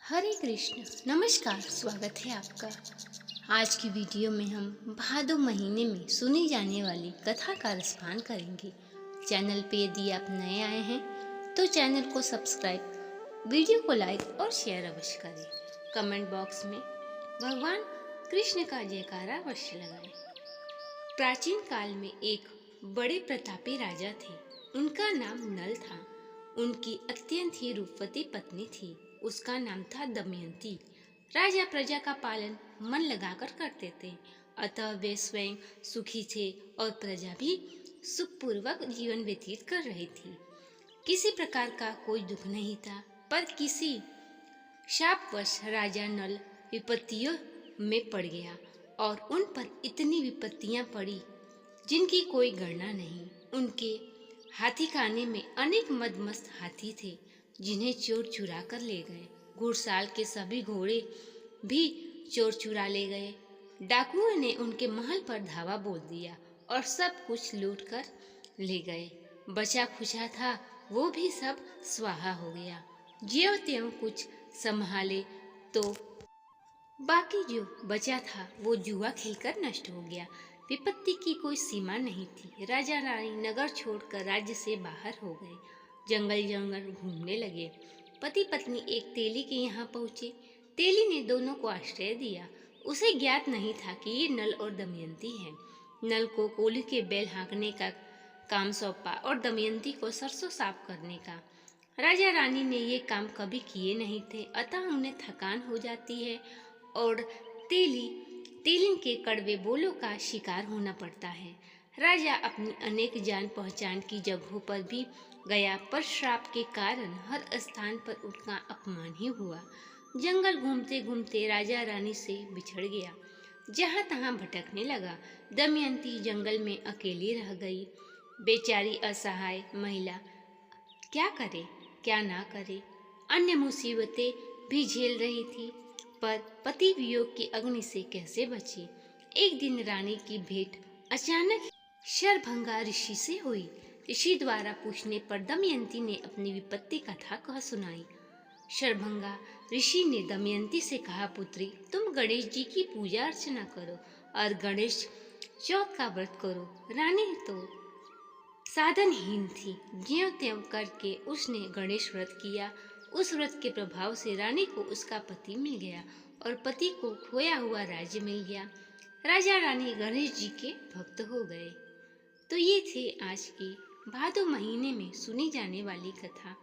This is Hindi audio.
हरे कृष्ण। नमस्कार, स्वागत है आपका। आज की वीडियो में हम भादो महीने में सुनी जाने वाली कथा का रसपान करेंगे। चैनल पे यदि आप नए आए हैं तो चैनल को सब्सक्राइब, वीडियो को लाइक और शेयर अवश्य करें। कमेंट बॉक्स में भगवान कृष्ण का जयकारा अवश्य लगाएं। प्राचीन काल में एक बड़े प्रतापी राजा थे। उनका नाम नल था। उनकी अत्यंत ही रूपवती पत्नी थी। उसका नाम था दमयंती। राजा प्रजा का पालन मन लगाकर करते थे, अतः वे स्वयं सुखी थे और प्रजा भी सुखपूर्वक जीवन व्यतीत कर रही थी। किसी प्रकार का कोई दुख नहीं था, पर किसी शापवश राजा नल विपत्तियों में पड़ गया और उन पर इतनी विपत्तियां पड़ी जिनकी कोई गणना नहीं। उनके हाथी खाने में अनेक मदमस्त हाथी थे जिन्हें चोर चुरा कर ले गए। घुड़साल के सभी घोड़े भी चोर चुरा ले गए। डाकुओं ने उनके महल पर धावा बोल दिया और सब कुछ लूट कर ले गए। बचा खुचा था वो भी सब स्वाहा हो गया। ज्यों त्यों कुछ संभाले तो बाकी जो बचा था वो जुआ खेलकर नष्ट हो गया। विपत्ति की कोई सीमा नहीं थी। राजा रानी नगर छोड़कर राज्य से बाहर हो गए, जंगल जंगल घूमने लगे। पति पत्नी एक तेली के यहाँ पहुँचे। तेली ने दोनों को आश्रय दिया। उसे ज्ञात नहीं था कि ये नल और दमयंती हैं। नल को कोली के बैल हाँकने का काम सौंपा और दमयंती को सरसों साफ करने का। राजा रानी ने ये काम कभी किए नहीं थे, अतः उन्हें थकान हो जाती है और तेलिन के कड़वे बोलों का शिकार होना पड़ता है। राजा अपनी अनेक जान पहचान की जगहों पर भी गया, पर श्राप के कारण हर स्थान पर उनका अपमान ही हुआ। जंगल घूमते घूमते राजा रानी से बिछड़ गया, जहाँ तहाँ भटकने लगा। दमयंती जंगल में अकेली रह गई। बेचारी असहाय महिला क्या करे क्या ना करे। अन्य मुसीबतें भी झेल रही थी, पर पति वियोग की अग्नि से कैसे बचे। एक दिन रानी की भेंट अचानक शरभंगा ऋषि से हुई। ऋषि द्वारा पूछने पर दमयंती ने अपनी विपत्ति कथा कह सुनाई। शरभंगा ऋषि ने दमयंती से कहा, पुत्री, तुम गणेश जी की पूजा अर्चना करो और गणेश चौथ का व्रत करो। रानी तो साधनहीन थी। ज्यों त्यों करके उसने गणेश व्रत किया। उस व्रत के प्रभाव से रानी को उसका पति मिल गया और पति को खोया हुआ राज्य मिल गया। राजा रानी गणेश जी के भक्त हो गए। तो ये थे आज की भादो महीने में सुनी जाने वाली कथा।